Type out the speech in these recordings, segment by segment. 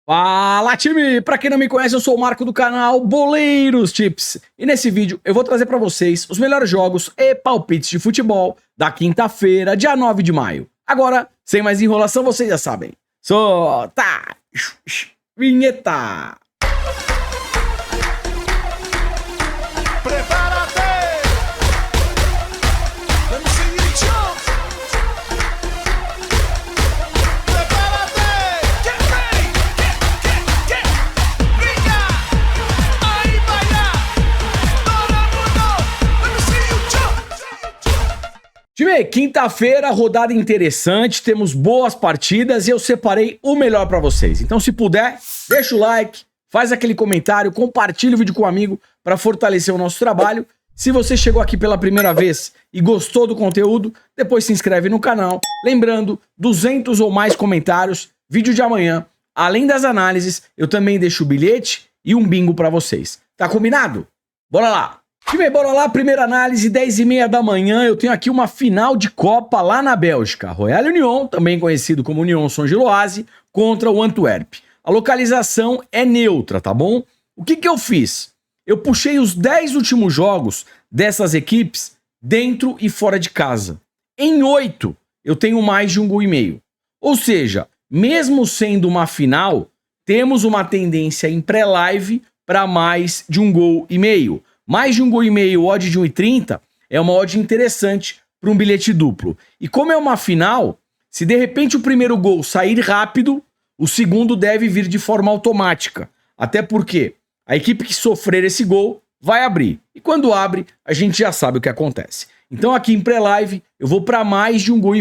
Fala, time! Pra quem não me conhece, eu sou o Marco do canal Boleiros Tips. E nesse vídeo eu vou trazer pra vocês os melhores jogos e palpites de futebol da quinta-feira, dia 9 de maio. Agora, sem mais enrolação, vocês já sabem. Solta! Vinheta! Time, quinta-feira, rodada interessante, temos boas partidas e eu separei o melhor pra vocês. Então, se puder, deixa o like, faz aquele comentário, compartilha o vídeo com um amigo pra fortalecer o nosso trabalho. Se você chegou aqui pela primeira vez e gostou do conteúdo, depois se inscreve no canal. Lembrando, 200 ou mais comentários, vídeo de amanhã. Além das análises, eu também deixo o bilhete e um bingo pra vocês. Tá combinado? Bora lá! Time, bora lá, primeira análise, 10h30 da manhã, eu tenho aqui uma final de Copa lá na Bélgica. Royal Union, também conhecido como Union Saint-Gilloise, contra o Antwerp. A localização é neutra, tá bom? O que eu fiz? Eu puxei os 10 últimos jogos dessas equipes dentro e fora de casa. Em 8, eu tenho mais de 1,5 gols. Ou seja, mesmo sendo uma final, temos uma tendência em pré-live para mais de 1,5 gols. Mais de 1,5 gol, odd de 1,30 é uma odd interessante para um bilhete duplo. E como é uma final, se de repente o primeiro gol sair rápido, o segundo deve vir de forma automática. Até porque a equipe que sofrer esse gol vai abrir. E quando abre, a gente já sabe o que acontece. Então aqui em pré-live, eu vou para mais de 1,5 gol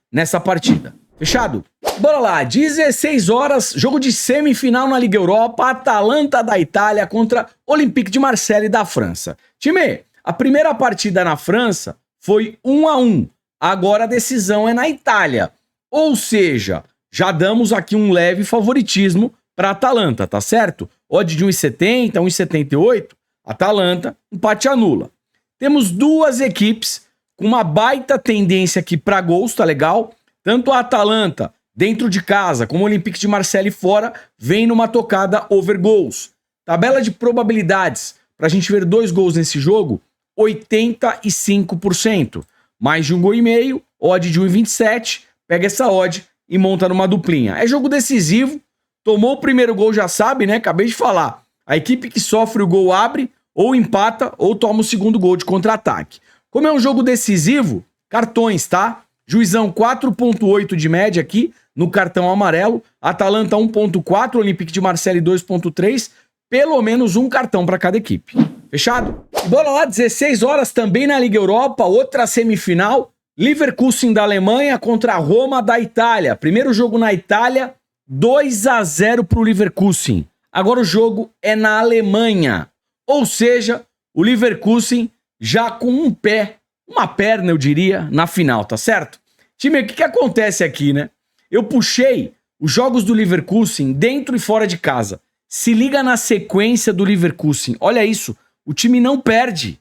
nessa partida. Fechado? Bora lá, 16 horas, jogo de semifinal na Liga Europa, Atalanta da Itália contra Olympique de Marseille da França. Time, a primeira partida na França foi 1-1, agora a decisão é na Itália. Ou seja, já damos aqui um leve favoritismo para Atalanta, tá certo? Odd de 1,70, 1,78, Atalanta, empate anula. Temos duas equipes com uma baita tendência aqui para gols, tá legal? Tanto a Atalanta dentro de casa como o Olympique de Marseille fora vem numa tocada over gols. Tabela de probabilidades para a gente ver 2 gols nesse jogo, 85%. Mais de 1,5 gol, odd de 1,27, pega essa odd e monta numa duplinha. É jogo decisivo, tomou o primeiro gol já sabe, né? Acabei de falar. A equipe que sofre o gol abre, ou empata, ou toma o segundo gol de contra-ataque. Como é um jogo decisivo, cartões, tá? Juizão 4,8 de média aqui no cartão amarelo. Atalanta 1,4, Olympique de Marseille 2,3. Pelo menos um cartão para cada equipe. Fechado? E bora lá, 16 horas também na Liga Europa, outra semifinal. Leverkusen da Alemanha contra a Roma da Itália. Primeiro jogo na Itália, 2-0 para o Leverkusen. Agora o jogo é na Alemanha. Ou seja, o Leverkusen já com um pé, uma perna, eu diria, na final, tá certo? Time, o que acontece aqui, né? Eu puxei os jogos do Leverkusen dentro e fora de casa. Se liga na sequência do Leverkusen. Olha isso, o time não perde.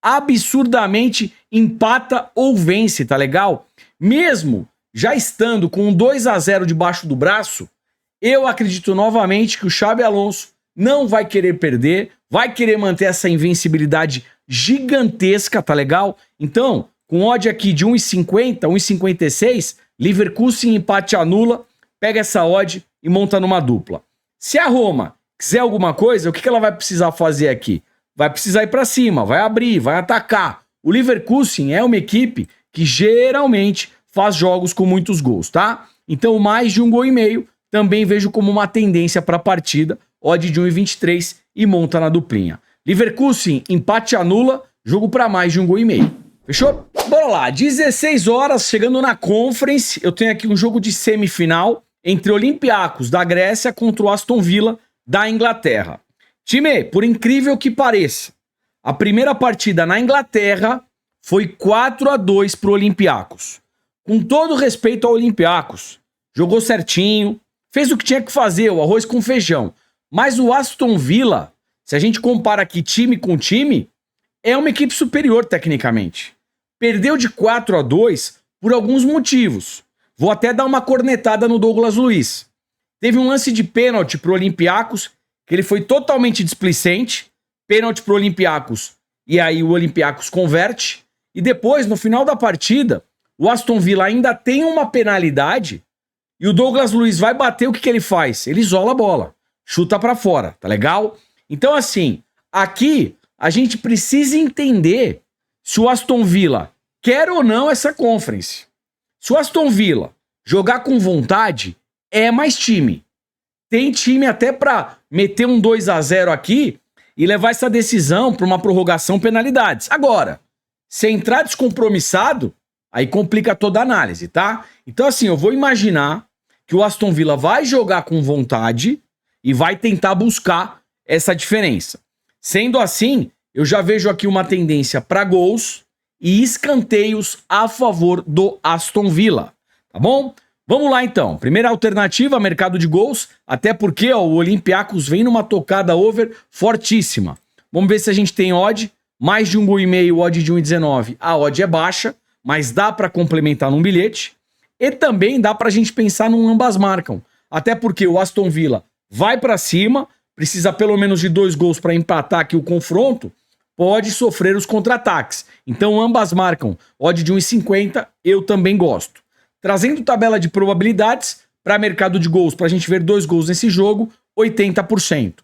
Absurdamente empata ou vence, tá legal? Mesmo já estando com um 2-0 debaixo do braço, eu acredito novamente que o Xabi Alonso não vai querer perder, vai querer manter essa invencibilidade gigantesca, tá legal? Então, com odd aqui de 1,50, 1,56, Leverkusen empate anula, pega essa odd e monta numa dupla. Se a Roma quiser alguma coisa, o que ela vai precisar fazer aqui? Vai precisar ir pra cima, vai abrir, vai atacar. O Leverkusen é uma equipe que geralmente faz jogos com muitos gols, tá? Então, mais de 1,5 gol também vejo como uma tendência para a partida, odd de 1,23 e monta na duplinha. Leverkusen, empate anula, jogo para mais de 1,5 gol. Fechou? Bora lá, 16 horas, chegando na Conference, eu tenho aqui um jogo de semifinal entre Olympiacos da Grécia contra o Aston Villa da Inglaterra. Time, por incrível que pareça, a primeira partida na Inglaterra foi 4-2 para o Olympiacos. Com todo respeito ao Olympiacos, jogou certinho, fez o que tinha que fazer, o arroz com feijão. Mas o Aston Villa, se a gente compara aqui time com time, é uma equipe superior tecnicamente. Perdeu de 4-2 por alguns motivos. Vou até dar uma cornetada no Douglas Luiz. Teve um lance de pênalti pro Olympiacos, que ele foi totalmente displicente. Pênalti pro Olympiacos, e aí o Olympiacos converte. E depois, no final da partida, o Aston Villa ainda tem uma penalidade e o Douglas Luiz vai bater, o que ele faz? Ele isola a bola, chuta pra fora, tá legal? Então assim, aqui a gente precisa entender se o Aston Villa quer ou não essa Conference. Se o Aston Villa jogar com vontade, é mais time. Tem time até pra meter um 2-0 aqui e levar essa decisão pra uma prorrogação, penalidades. Agora, se entrar descompromissado, aí complica toda a análise, tá? Então assim, eu vou imaginar que o Aston Villa vai jogar com vontade e vai tentar buscar essa diferença. Sendo assim, eu já vejo aqui uma tendência para gols e escanteios a favor do Aston Villa, tá bom? Vamos lá então. Primeira alternativa, mercado de gols, até porque ó, o Olympiacos vem numa tocada over fortíssima. Vamos ver se a gente tem odd, mais de 1,5 gol, odd de 1,19. A odd é baixa, mas dá para complementar num bilhete. E também dá pra gente pensar num ambas marcam. Até porque o Aston Villa vai pra cima, precisa pelo menos de 2 gols para empatar aqui o confronto, pode sofrer os contra-ataques. Então ambas marcam. Odd de 1,50 eu também gosto. Trazendo tabela de probabilidades para mercado de gols, pra gente ver 2 gols nesse jogo, 80%.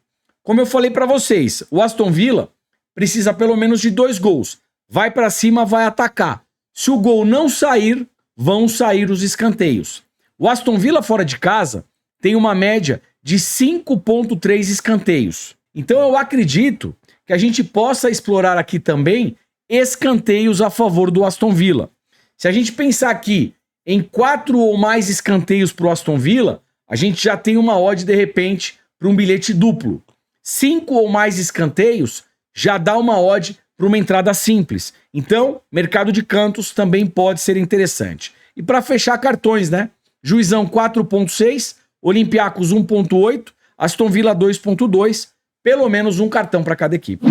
Como eu falei para vocês, o Aston Villa precisa pelo menos de 2 gols. Vai pra cima, vai atacar. Se o gol não sair, vão sair os escanteios. O Aston Villa fora de casa tem uma média de 5,3 escanteios. Então eu acredito que a gente possa explorar aqui também escanteios a favor do Aston Villa. Se a gente pensar aqui em 4 ou mais escanteios para o Aston Villa, a gente já tem uma odd de repente para um bilhete duplo. 5 ou mais escanteios já dá uma odd para uma entrada simples. Então, mercado de cantos também pode ser interessante. E para fechar cartões, né? Juizão 4,6, Olympiacos 1,8, Aston Villa 2,2, pelo menos um cartão para cada equipe.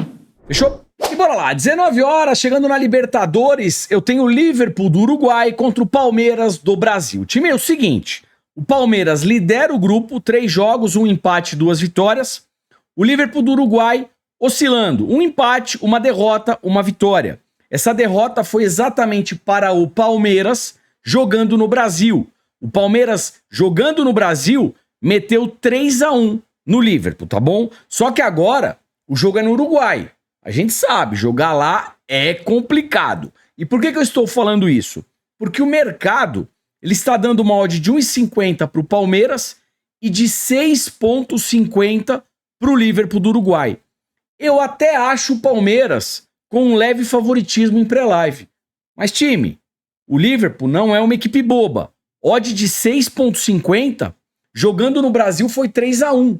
Fechou? E bora lá, 19 horas, chegando na Libertadores, eu tenho o Liverpool do Uruguai contra o Palmeiras do Brasil. O time é o seguinte, o Palmeiras lidera o grupo, 3 jogos, 1 empate, 2 vitórias. O Liverpool do Uruguai oscilando, 1 empate, 1 derrota, 1 vitória. Essa derrota foi exatamente para o Palmeiras jogando no Brasil. O Palmeiras jogando no Brasil meteu 3-1 no Liverpool, tá bom? Só que agora o jogo é no Uruguai. A gente sabe, jogar lá é complicado. E por que eu estou falando isso? Porque o mercado ele está dando uma odd de 1,50 para o Palmeiras e de 6,50 para o Liverpool do Uruguai. Eu até acho o Palmeiras com um leve favoritismo em pré-live. Mas time, o Liverpool não é uma equipe boba. Odd de 6,50, jogando no Brasil foi 3-1.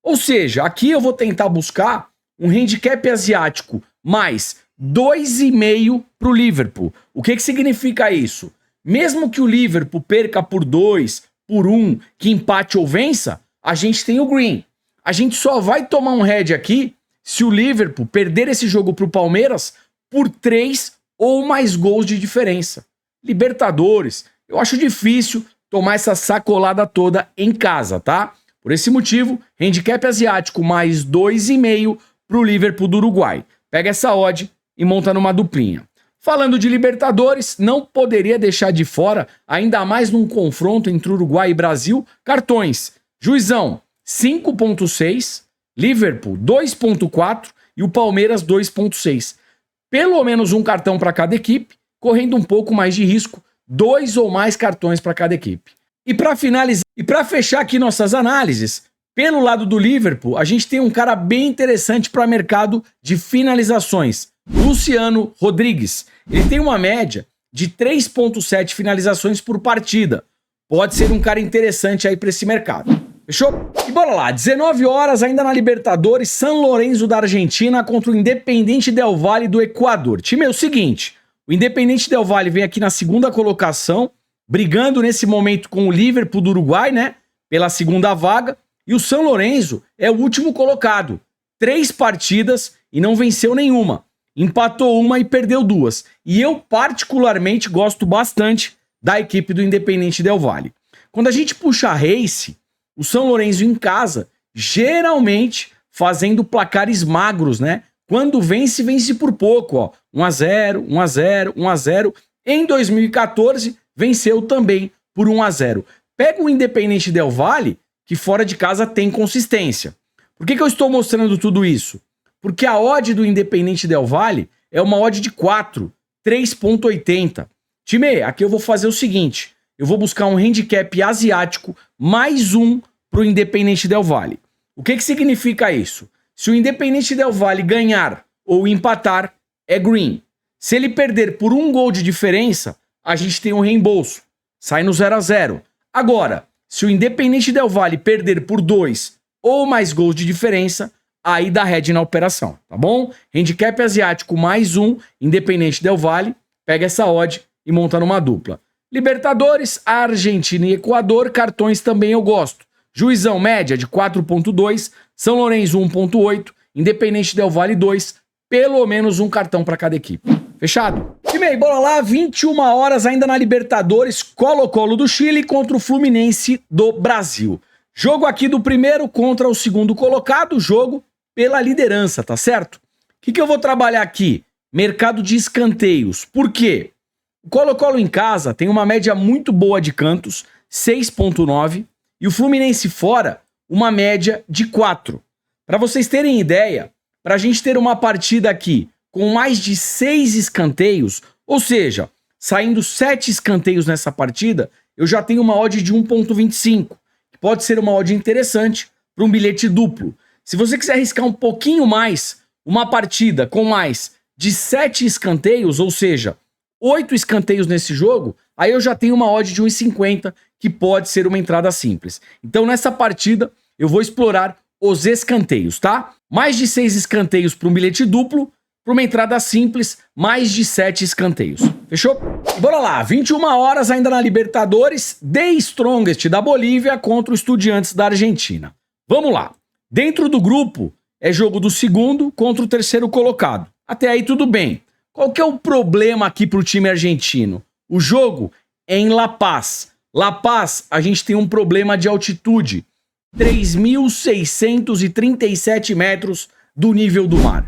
Ou seja, aqui eu vou tentar buscar um handicap asiático mais 2,5 para o Liverpool. O que significa isso? Mesmo que o Liverpool perca por 2, por 1, que empate ou vença, a gente tem o green. A gente só vai tomar um head aqui se o Liverpool perder esse jogo para o Palmeiras por 3 ou mais gols de diferença. Libertadores, eu acho difícil tomar essa sacolada toda em casa, tá? Por esse motivo, handicap asiático mais 2,5 para o Liverpool do Uruguai. Pega essa odd e monta numa duplinha. Falando de Libertadores, não poderia deixar de fora, ainda mais num confronto entre Uruguai e Brasil, cartões. Juizão 5,6, Liverpool 2,4 e o Palmeiras 2,6. Pelo menos um cartão para cada equipe, correndo um pouco mais de risco, 2 ou mais cartões para cada equipe. E para finalizar, e para fechar aqui nossas análises, pelo lado do Liverpool, a gente tem um cara bem interessante para mercado de finalizações, Luciano Rodrigues. Ele tem uma média de 3,7 finalizações por partida. Pode ser um cara interessante aí para esse mercado. Fechou? E bora lá, 19 horas ainda na Libertadores, San Lorenzo da Argentina contra o Independiente Del Valle do Equador. Time é o seguinte, o Independiente Del Valle vem aqui na segunda colocação, brigando nesse momento com o Liverpool do Uruguai, né? Pela segunda vaga. E o San Lorenzo é o último colocado. 3 partidas e não venceu nenhuma. Empatou 1 e perdeu 2. E eu particularmente gosto bastante da equipe do Independiente Del Valle. Quando a gente puxa a Race, o São Lourenço em casa, geralmente fazendo placares magros, né? Quando vence, vence por pouco, ó. 1-0, 1-0, 1-0. Em 2014, venceu também por 1-0. Pega o Independente Del Valle, que fora de casa tem consistência. Por que eu estou mostrando tudo isso? Porque a odd do Independente Del Valle é uma odd de 4, 3,80. Time, aqui eu vou fazer o seguinte, eu vou buscar um handicap asiático mais um para o Independente Del Valle. O que significa isso? Se o Independente Del Valle ganhar ou empatar, é green. Se ele perder por 1 gol de diferença, a gente tem um reembolso. Sai no 0-0. Agora, se o Independente Del Valle perder por 2 ou mais gols de diferença, aí dá head na operação, tá bom? Handicap asiático mais um, Independente Del Valle, pega essa odd e monta numa dupla. Libertadores, Argentina e Equador, cartões também eu gosto. Juizão média de 4,2, São Lourenço 1,8, Independente Del Valle 2, pelo menos um cartão para cada equipe. Fechado? Time, bora lá, 21 horas ainda na Libertadores, Colo-Colo do Chile contra o Fluminense do Brasil. Jogo aqui do primeiro contra o segundo colocado, jogo pela liderança, tá certo? O que eu vou trabalhar aqui? Mercado de escanteios. Por quê? O Colo-Colo em casa tem uma média muito boa de cantos, 6,9, e o Fluminense fora, uma média de 4. Para vocês terem ideia, para a gente ter uma partida aqui com mais de 6 escanteios, ou seja, saindo 7 escanteios nessa partida, eu já tenho uma odd de 1,25, que pode ser uma odd interessante para um bilhete duplo. Se você quiser arriscar um pouquinho mais, uma partida com mais de 7 escanteios, ou seja, 8 escanteios nesse jogo, aí eu já tenho uma odd de 1,50, que pode ser uma entrada simples. Então nessa partida eu vou explorar os escanteios, tá? Mais de 6 escanteios para um bilhete duplo, para uma entrada simples, mais de 7 escanteios. Fechou? Bora lá, 21 horas ainda na Libertadores, The Strongest da Bolívia contra o Estudiantes da Argentina. Vamos lá. Dentro do grupo é jogo do segundo contra o terceiro colocado. Até aí tudo bem. Qual que é o problema aqui para o time argentino? O jogo é em La Paz. La Paz, a gente tem um problema de altitude. 3.637 metros do nível do mar. O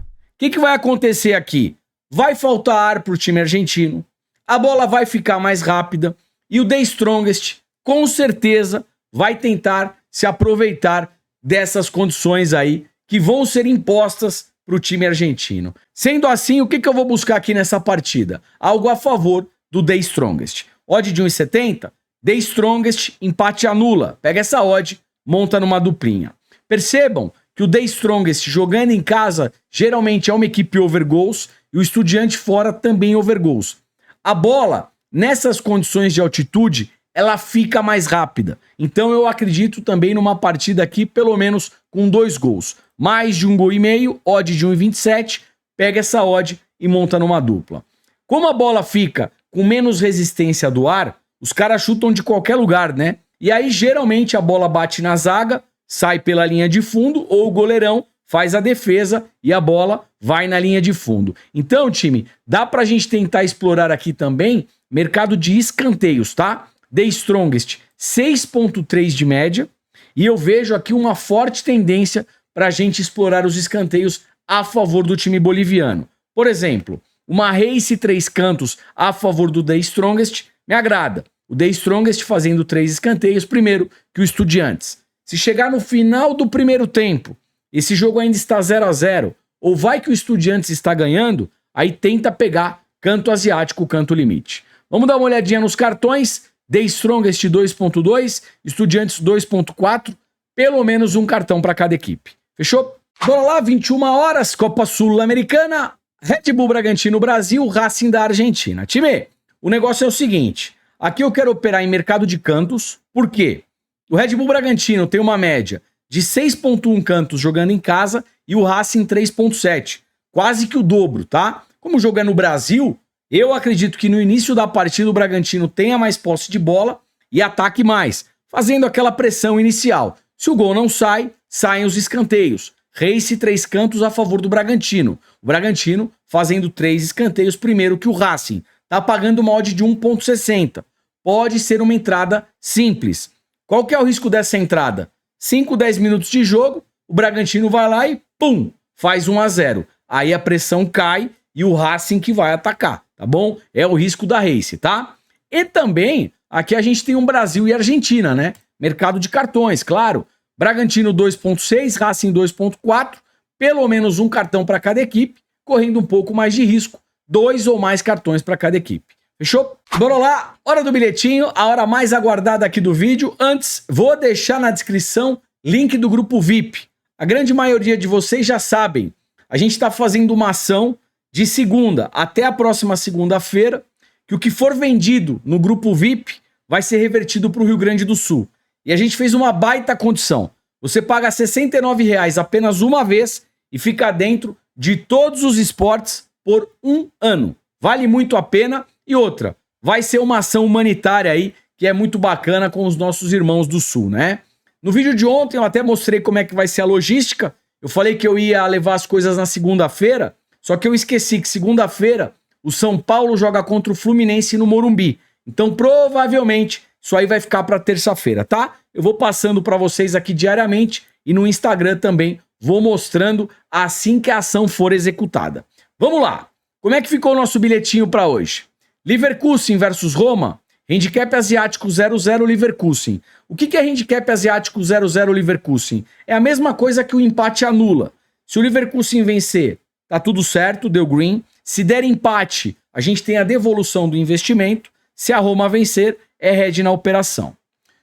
que vai acontecer aqui? Vai faltar ar para o time argentino, a bola vai ficar mais rápida e o The Strongest, com certeza, vai tentar se aproveitar dessas condições aí que vão ser impostas para o time argentino. Sendo assim, o que eu vou buscar aqui nessa partida? Algo a favor do The Strongest. Odd de 1,70, The Strongest, empate anula. Pega essa odd, monta numa duplinha. Percebam que o The Strongest jogando em casa geralmente é uma equipe over goals e o Estudiante fora também over goals. A bola, nessas condições de altitude, ela fica mais rápida. Então eu acredito também numa partida aqui, pelo menos com 2 gols. Mais de 1,5 gol, odd de 1,27, pega essa odd e monta numa dupla. Como a bola fica com menos resistência do ar, os caras chutam de qualquer lugar, né? E aí geralmente a bola bate na zaga, sai pela linha de fundo, ou o goleirão faz a defesa e a bola vai na linha de fundo. Então, time, dá pra gente tentar explorar aqui também mercado de escanteios, tá? The Strongest, 6,3 de média, e eu vejo aqui uma forte tendência pra gente explorar os escanteios a favor do time boliviano. Por exemplo, uma race 3 cantos a favor do The Strongest me agrada. O The Strongest fazendo 3 escanteios primeiro que o Estudiantes. Se chegar no final do primeiro tempo, esse jogo ainda está 0-0, ou vai que o Estudiantes está ganhando, aí tenta pegar canto asiático, canto limite. Vamos dar uma olhadinha nos cartões. The Strongest 2,2, Estudiantes 2,4, pelo menos um cartão para cada equipe. Fechou? Bora lá, 21 horas, Copa Sul-Americana, Red Bull Bragantino Brasil, Racing da Argentina. Time, o negócio é o seguinte, aqui eu quero operar em mercado de cantos, por quê? O Red Bull Bragantino tem uma média de 6,1 cantos jogando em casa e o Racing 3,7. Quase que o dobro, tá? Como o jogo é no Brasil, eu acredito que no início da partida o Bragantino tenha mais posse de bola e ataque mais, fazendo aquela pressão inicial. Se o gol não sai, saem os escanteios. Race 3 cantos a favor do Bragantino. O Bragantino fazendo 3 escanteios primeiro que o Racing. Tá pagando uma odd de 1,60. Pode ser uma entrada simples. Qual que é o risco dessa entrada? 5, 10 minutos de jogo, o Bragantino vai lá e pum, faz 1-0. Aí a pressão cai e o Racing que vai atacar, tá bom? É o risco da Race, tá? E também, aqui a gente tem um Brasil e Argentina, né? Mercado de cartões, claro. Bragantino 2.6, Racing 2.4, pelo menos um cartão para cada equipe, correndo um pouco mais de risco, 2 ou mais cartões para cada equipe. Fechou? Bora lá, hora do bilhetinho, a hora mais aguardada aqui do vídeo. Antes, vou deixar na descrição link do grupo VIP. A grande maioria de vocês já sabem, a gente está fazendo uma ação de segunda até a próxima segunda-feira, que o que for vendido no grupo VIP vai ser revertido para o Rio Grande do Sul. E a gente fez uma baita condição. Você paga R$ 69,00 apenas uma vez e fica dentro de todos os esportes por 1 ano. Vale muito a pena. E outra, vai ser uma ação humanitária aí, que é muito bacana com os nossos irmãos do Sul, né? No vídeo de ontem eu até mostrei como é que vai ser a logística. Eu falei que eu ia levar as coisas na segunda-feira, só que eu esqueci que segunda-feira o São Paulo joga contra o Fluminense no Morumbi. Então provavelmente isso aí vai ficar para terça-feira, tá? Eu vou passando para vocês aqui diariamente e no Instagram também vou mostrando assim que a ação for executada. Vamos lá! Como é que ficou o nosso bilhetinho para hoje? Leverkusen versus Roma, handicap asiático 0-0 Leverkusen. O que é handicap asiático 0-0 Leverkusen? É a mesma coisa que o empate anula. Se o Leverkusen vencer, tá tudo certo, deu green. Se der empate, a gente tem a devolução do investimento. Se a Roma vencer, é red na operação.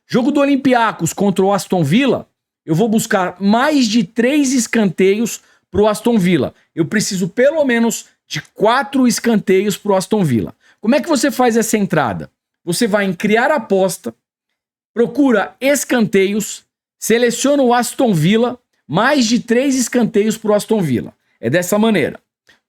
Jogo do Olympiacos contra o Aston Villa, eu vou buscar mais de 3 escanteios para o Aston Villa. Eu preciso pelo menos de 4 escanteios para o Aston Villa. Como é que você faz essa entrada? Você vai em criar aposta, procura escanteios, seleciona o Aston Villa, mais de 3 escanteios para o Aston Villa. É dessa maneira.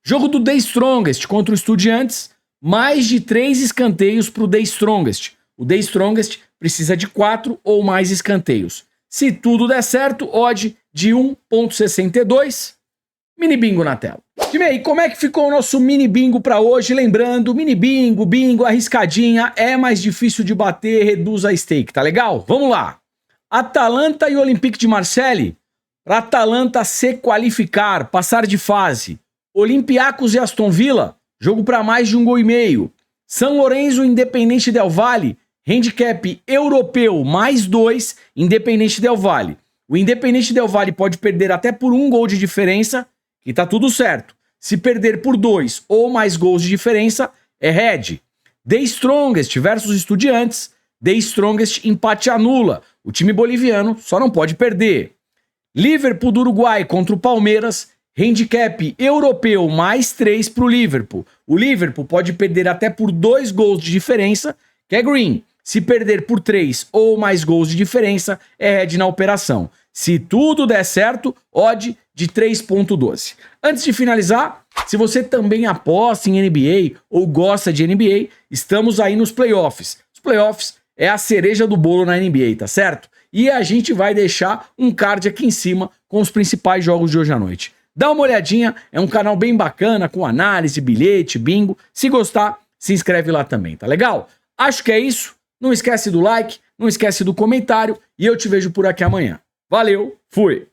Jogo do The Strongest contra o Estudiantes, mais de 3 escanteios para o The Strongest. O The Strongest precisa de 4 ou mais escanteios. Se tudo der certo, odd de 1.62, mini bingo na tela. Time aí, como é que ficou o nosso mini bingo para hoje? Lembrando, mini bingo, bingo, arriscadinha, é mais difícil de bater, reduz a stake, tá legal? Vamos lá. Atalanta e Olympique de Marseille. Para Atalanta se qualificar, passar de fase. Olympiacos e Aston Villa, jogo para mais de 1,5 gols. São Lourenço e Independente Del Valle, handicap europeu mais 2, Independente Del Valle. O Independente Del Valle pode perder até por 1 gol de diferença, e tá tudo certo. Se perder por 2 ou mais gols de diferença, é red. The Strongest versus Estudiantes. The Strongest empate anula. O time boliviano só não pode perder. Liverpool do Uruguai contra o Palmeiras. Handicap europeu mais 3 para o Liverpool. O Liverpool pode perder até por 2 gols de diferença, que é green. Se perder por 3 ou mais gols de diferença, é red na operação. Se tudo der certo, odd de 3.12. Antes de finalizar, se você também aposta em NBA ou gosta de NBA, estamos aí nos playoffs. Os playoffs é a cereja do bolo na NBA, tá certo? E a gente vai deixar um card aqui em cima com os principais jogos de hoje à noite. Dá uma olhadinha, é um canal bem bacana, com análise, bilhete, bingo. Se gostar, se inscreve lá também, tá legal? Acho que é isso. Não esquece do like, não esquece do comentário e eu te vejo por aqui amanhã. Valeu, fui!